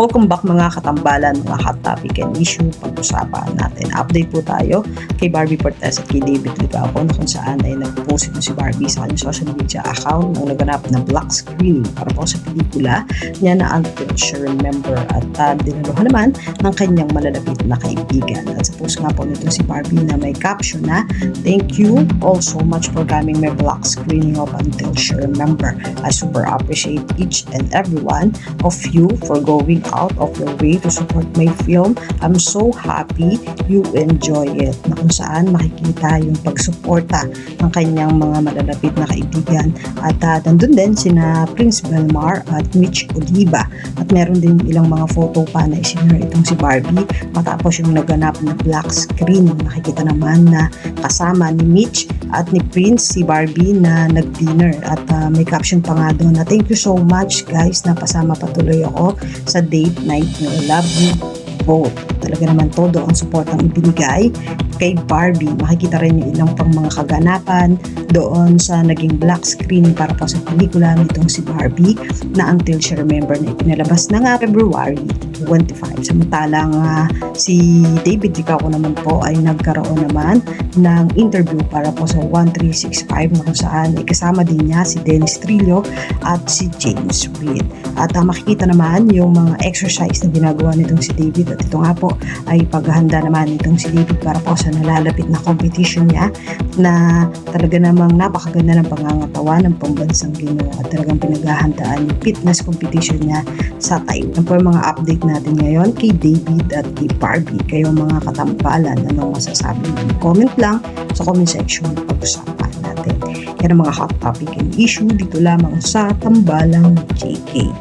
Welcome back mga katambalan, mga hot topic and issue. Pag-usapan natin. Update po tayo kay Barbie Fortes at kay David Ligapo na kung saan ay nag-post ito si Barbie sa kanyang social media account nang naganap na black screening para po sa pelikula niya na Until She Remember at dinaluhan naman ng kanyang malalapit na kaibigan. At sa post nga po nito si Barbie na may caption na "Thank you all so much for coming my black screening of Until She Remember. I super appreciate each and every one of you for going out of your way to support my film. I'm so happy you enjoy it." Na kung saan makikita yung pagsuporta ng kanyang mga malalapit na kaibigan. At nandun din sina Prince Belmar at Mitch Oliva. At meron din ilang mga photo pa na isinare itong si Barbie matapos yung naganap na black screen. Nakikita naman na kasama ni Mitch at ni Prince si Barbie na nag-dinner at may caption pa nga doon na "Thank you so much guys, napasama patuloy ako sa date night nyo. Love you both." Talaga naman todo ang support ang ibinigay kay Barbie. Makikita rin yung ilang pang mga kaganapan doon sa naging black screen para po sa pelikula nitong si Barbie na Until She Remember na ipinalabas na nga February 25. Samantalang si David Ligapo naman po ay nagkaroon naman ng interview para po sa 1365 na kung saan ay kasama din niya si Dennis Trillo at si James Reid. At makikita naman yung mga exercise na ginagawa nitong si David at ito nga po ay paghahanda naman nitong si David para po sa nalalapit na competition niya na talaga namang napakaganda ng pangangatawan ng pambansang Ginoo at talagang pinaghahandaan yung fitness competition niya sa Taiwan. Yan po yung mga update natin ngayon kay David at kay Barbie. Kayo mga katambalan, anong masasabi niyo? Comment lang sa comment section, pag-usapan natin. Yan ang mga hot topic and issue dito lamang sa Tambalang JK.